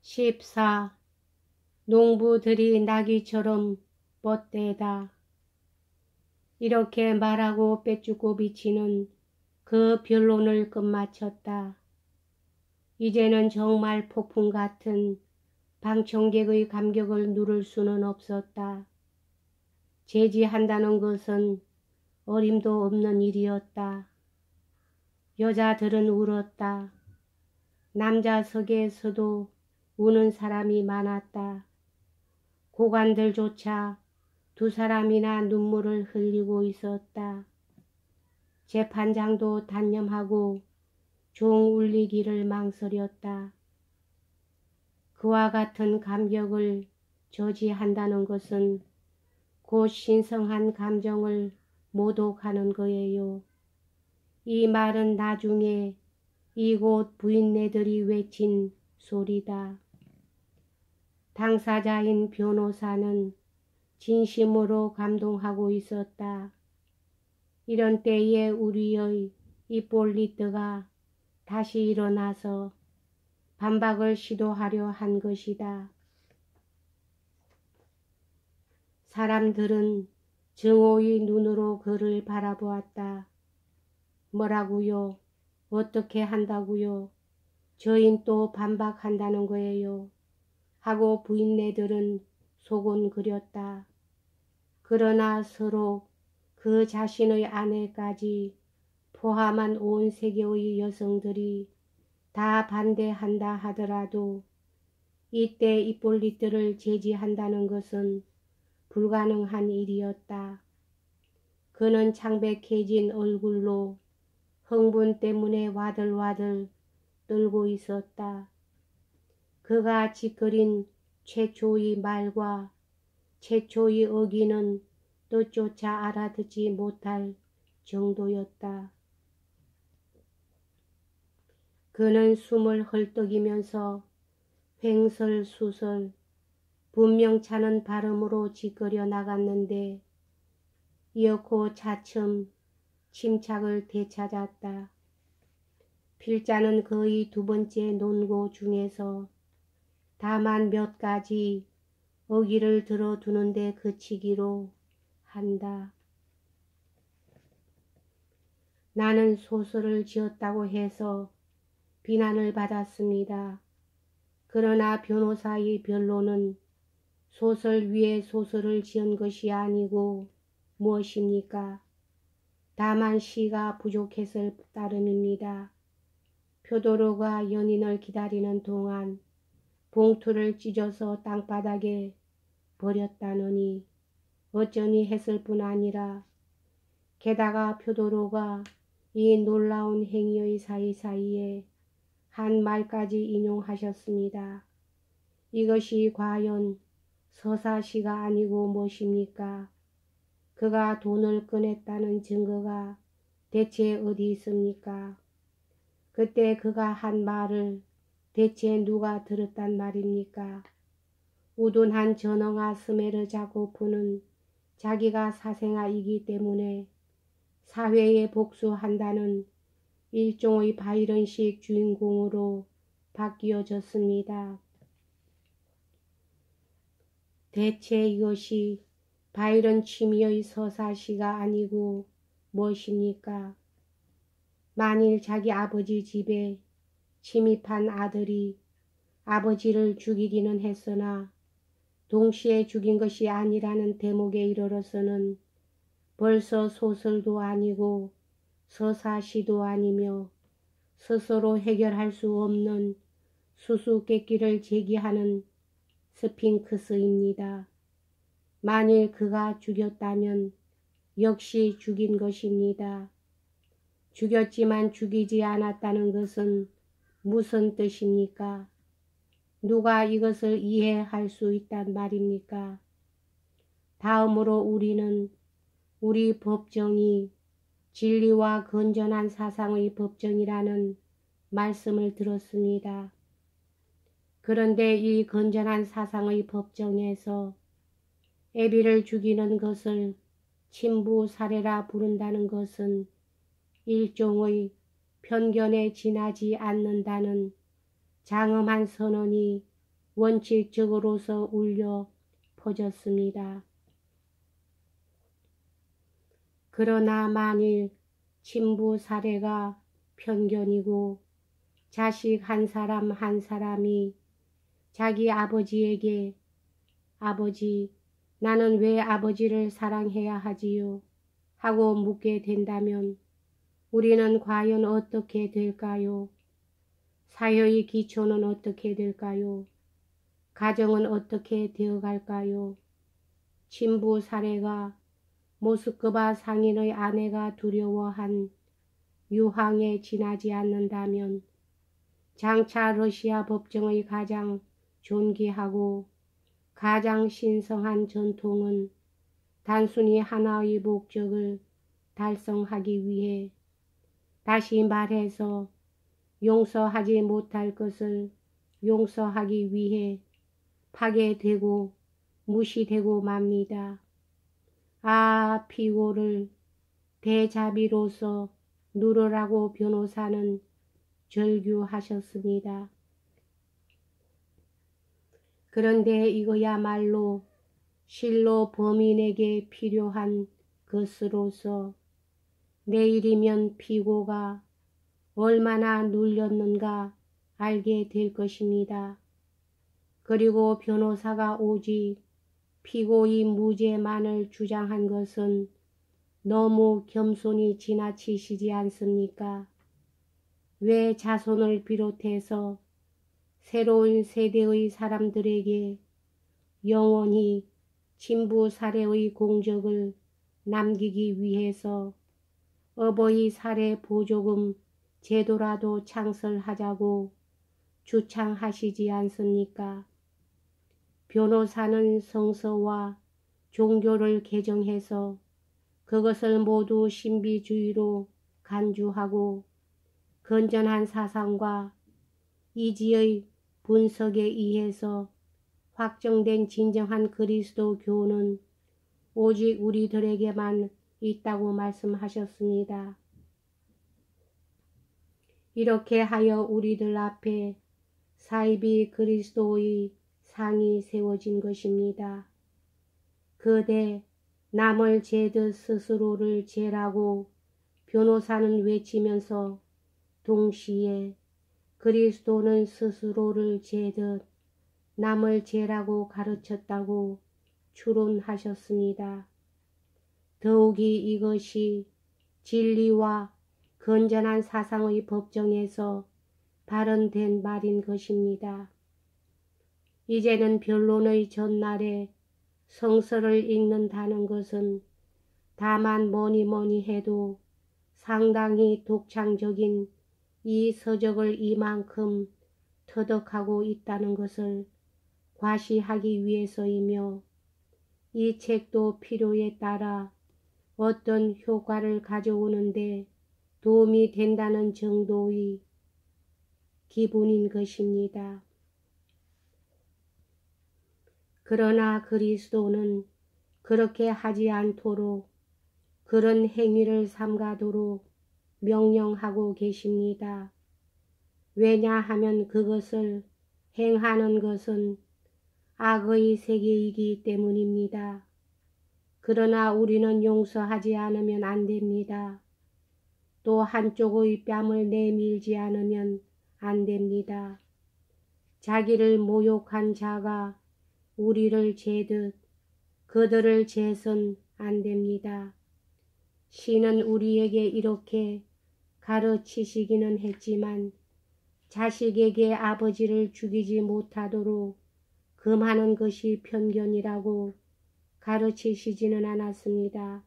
14. 농부들이 나귀처럼 뻗대다. 이렇게 말하고 빼죽고 비치는 그 변론을 끝마쳤다. 이제는 정말 폭풍 같은 방청객의 감격을 누를 수는 없었다. 제지한다는 것은 어림도 없는 일이었다. 여자들은 울었다. 남자석에서도 우는 사람이 많았다. 고관들조차 두 사람이나 눈물을 흘리고 있었다. 재판장도 단념하고 종 울리기를 망설였다. 그와 같은 감격을 저지한다는 것은 곧 신성한 감정을 모독하는 거예요. 이 말은 나중에 이곳 부인네들이 외친 소리다. 당사자인 변호사는 진심으로 감동하고 있었다. 이런 때에 우리의 이폴리트가 다시 일어나서 반박을 시도하려 한 것이다. 사람들은 증오의 눈으로 그를 바라보았다. 뭐라고요? 어떻게 한다고요? 저흰 또 반박한다는 거예요. 하고 부인네들은 속은 그렸다. 그러나 서로 그 자신의 아내까지 포함한 온 세계의 여성들이 다 반대한다 하더라도 이때 이폴리트를 제지한다는 것은 불가능한 일이었다. 그는 창백해진 얼굴로 흥분 때문에 와들와들 떨고 있었다. 그가 짓거린 최초의 말과 최초의 어기는 뜻조차 알아듣지 못할 정도였다. 그는 숨을 헐떡이면서 횡설수설 분명찮은 발음으로 짓거려 나갔는데 이어코 차츰 침착을 되찾았다. 필자는 거의 두 번째 논고 중에서 다만 몇 가지 어기를 들어두는데 그치기로 한다. 나는 소설을 지었다고 해서 비난을 받았습니다. 그러나 변호사의 변론은 소설 위에 소설을 지은 것이 아니고 무엇입니까? 다만 시가 부족했을 따름입니다. 표도로가 연인을 기다리는 동안 봉투를 찢어서 땅바닥에 버렸다느니 어쩌니 했을 뿐 아니라 게다가 표도로가 이 놀라운 행위의 사이사이에 한 말까지 인용하셨습니다. 이것이 과연 서사시가 아니고 무엇입니까? 그가 돈을 꺼냈다는 증거가 대체 어디 있습니까? 그때 그가 한 말을 대체 누가 들었단 말입니까? 우둔한 전엉아 스메르 자코프는 자기가 사생아이기 때문에 사회에 복수한다는 일종의 바이런식 주인공으로 바뀌어졌습니다. 대체 이것이 바이런 취미의 서사시가 아니고 무엇입니까? 만일 자기 아버지 집에 침입한 아들이 아버지를 죽이기는 했으나 동시에 죽인 것이 아니라는 대목에 이르러서는 벌써 소설도 아니고 서사시도 아니며 스스로 해결할 수 없는 수수께끼를 제기하는 스핑크스입니다. 만일 그가 죽였다면 역시 죽인 것입니다. 죽였지만 죽이지 않았다는 것은 무슨 뜻입니까? 누가 이것을 이해할 수 있단 말입니까? 다음으로 우리는 우리 법정이 진리와 건전한 사상의 법정이라는 말씀을 들었습니다. 그런데 이 건전한 사상의 법정에서 애비를 죽이는 것을 친부 살해라 부른다는 것은 일종의 편견에 지나지 않는다는 장엄한 선언이 원칙적으로서 울려 퍼졌습니다. 그러나 만일 친부 사례가 편견이고 자식 한 사람 한 사람이 자기 아버지에게 아버지, 나는 왜 아버지를 사랑해야 하지요? 하고 묻게 된다면 우리는 과연 어떻게 될까요? 사회의 기초는 어떻게 될까요? 가정은 어떻게 되어갈까요? 친부 사례가 모스크바 상인의 아내가 두려워한 유황에 지나지 않는다면 장차 러시아 법정의 가장 존귀하고 가장 신성한 전통은 단순히 하나의 목적을 달성하기 위해, 다시 말해서 용서하지 못할 것을 용서하기 위해 파괴되고 무시되고 맙니다. 피고를 대자비로서 누르라고 변호사는 절규하셨습니다. 그런데 이거야말로 실로 범인에게 필요한 것으로서 내일이면 피고가 얼마나 눌렸는가 알게 될 것입니다. 그리고 변호사가 오직 피고의 무죄만을 주장한 것은 너무 겸손이 지나치시지 않습니까? 왜 자손을 비롯해서 새로운 세대의 사람들에게 영원히 친부 사례의 공적을 남기기 위해서 어버이 사례 보조금 제도라도 창설하자고 주창하시지 않습니까? 변호사는 성서와 종교를 개정해서 그것을 모두 신비주의로 간주하고 건전한 사상과 이지의 분석에 의해서 확정된 진정한 그리스도 교는 오직 우리들에게만 있다고 말씀하셨습니다. 이렇게 하여 우리들 앞에 사이비 그리스도의 상이 세워진 것입니다. 그대 남을 죄듯 스스로를 죄라고 변호사는 외치면서 동시에 그리스도는 스스로를 죄듯 남을 죄라고 가르쳤다고 추론하셨습니다. 더욱이 이것이 진리와 건전한 사상의 법정에서 발언된 말인 것입니다. 이제는 변론의 전날에 성서를 읽는다는 것은 다만 뭐니 해도 상당히 독창적인 이 서적을 이만큼 터득하고 있다는 것을 과시하기 위해서이며, 이 책도 필요에 따라 어떤 효과를 가져오는데 도움이 된다는 정도의 기분인 것입니다. 그러나 그리스도는 그렇게 하지 않도록, 그런 행위를 삼가도록 명령하고 계십니다. 왜냐하면 그것을 행하는 것은 악의 세계이기 때문입니다. 그러나 우리는 용서하지 않으면 안 됩니다. 또 한쪽의 뺨을 내밀지 않으면 안 됩니다. 자기를 모욕한 자가 우리를 죄듯 그들을 죄선 안 됩니다. 신은 우리에게 이렇게 가르치시기는 했지만 자식에게 아버지를 죽이지 못하도록 금하는 것이 편견이라고 가르치시지는 않았습니다.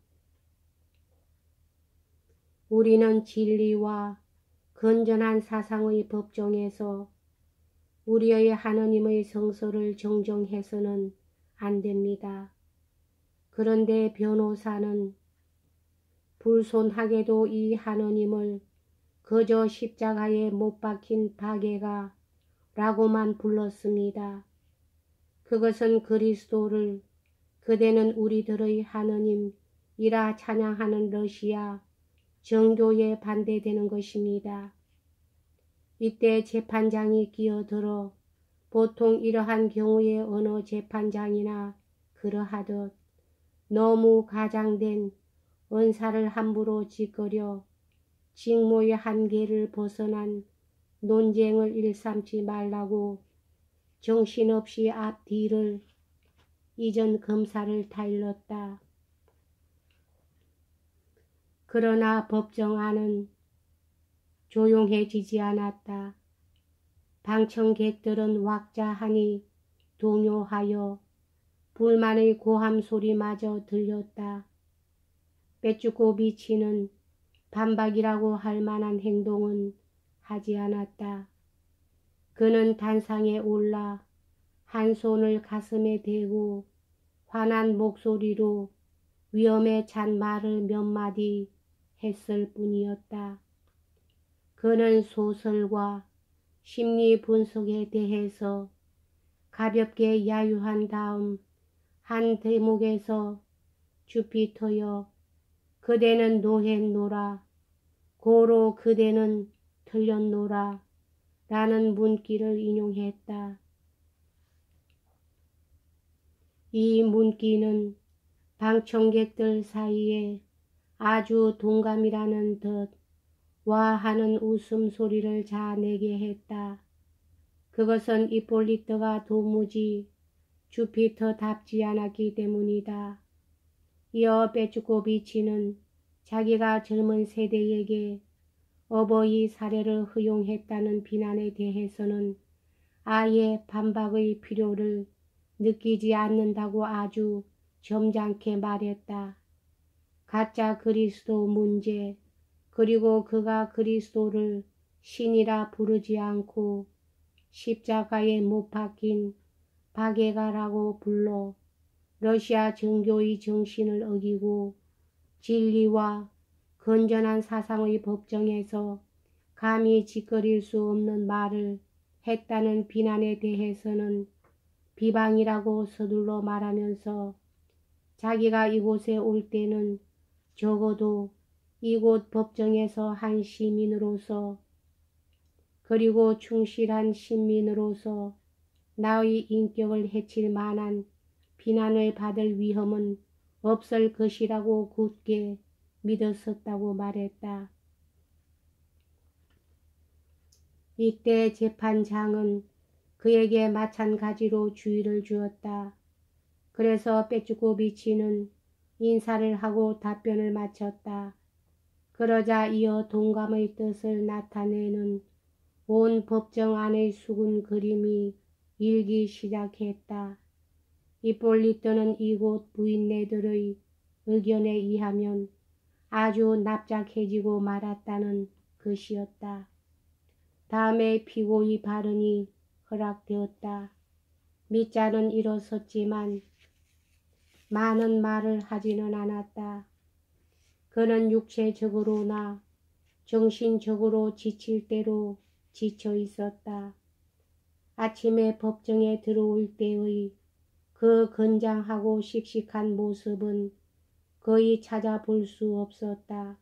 우리는 진리와 건전한 사상의 법정에서 우리의 하느님의 성서를 정정해서는 안 됩니다. 그런데 변호사는 불손하게도 이 하느님을 그저 십자가에 못 박힌 박애가 라고만 불렀습니다. 그것은 그리스도를 그대는 우리들의 하느님이라 찬양하는 러시아 정교에 반대되는 것입니다. 이때 재판장이 끼어들어 보통 이러한 경우에 어느 재판장이나 그러하듯 너무 가장된 언사를 함부로 짓거려 직무의 한계를 벗어난 논쟁을 일삼지 말라고 정신없이 앞뒤를 이전 검사를 타일렀다. 그러나 법정 안은 조용해지지 않았다. 방청객들은 왁자하니 동요하여 불만의 고함 소리마저 들렸다. 빼쭈꼬비치는 반박이라고 할 만한 행동은 하지 않았다. 그는 단상에 올라 한 손을 가슴에 대고 환한 목소리로 위험에 찬 말을 몇 마디 했을 뿐이었다. 그는 소설과 심리 분석에 대해서 가볍게 야유한 다음 한 대목에서 주피터여, 그대는 노했노라, 고로 그대는 틀렸노라 라는 문귀를 인용했다. 이 문귀는 방청객들 사이에 아주 동감이라는 듯 와하는 웃음소리를 자내게 했다. 그것은 이폴리트가 도무지 주피터답지 않았기 때문이다. 이어 빼쭈꼬비치는 자기가 젊은 세대에게 어버이 사례를 허용했다는 비난에 대해서는 아예 반박의 필요를 느끼지 않는다고 아주 점잖게 말했다. 가짜 그리스도 문제, 그리고 그가 그리스도를 신이라 부르지 않고 십자가에 못 박힌 바게가라고 불러 러시아 정교의 정신을 어기고 진리와 건전한 사상의 법정에서 감히 짓거릴 수 없는 말을 했다는 비난에 대해서는 비방이라고 서둘러 말하면서 자기가 이곳에 올 때는 적어도 이곳 법정에서 한 시민으로서 그리고 충실한 시민으로서 나의 인격을 해칠 만한 비난을 받을 위험은 없을 것이라고 굳게 믿었었다고 말했다. 이때 재판장은 그에게 마찬가지로 주의를 주었다. 그래서 빼쭈꼬비치는 인사를 하고 답변을 마쳤다. 그러자 이어 동감의 뜻을 나타내는 온 법정 안의 수군 그림이 일기 시작했다. 이폴리트는 이곳 부인네들의 의견에 의하면 아주 납작해지고 말았다는 것이었다. 다음에 피고의 발언이 허락되었다. 밑자는 일어섰지만 많은 말을 하지는 않았다. 그는 육체적으로나 정신적으로 지칠 대로 지쳐 있었다. 아침에 법정에 들어올 때의 그 건장하고 씩씩한 모습은 거의 찾아볼 수 없었다.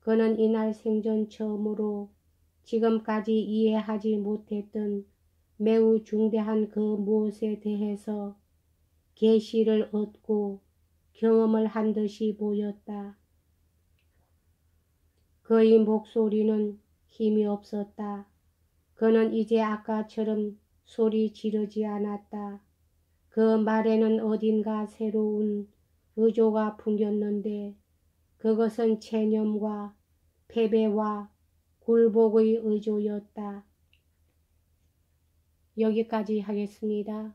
그는 이날 생전 처음으로 지금까지 이해하지 못했던 매우 중대한 그 무엇에 대해서 계시를 얻고 경험을 한 듯이 보였다. 그의 목소리는 힘이 없었다. 그는 이제 아까처럼 소리 지르지 않았다. 그 말에는 어딘가 새로운 의조가 풍겼는데 그것은 체념과 패배와 굴복의 의조였다. 여기까지 하겠습니다.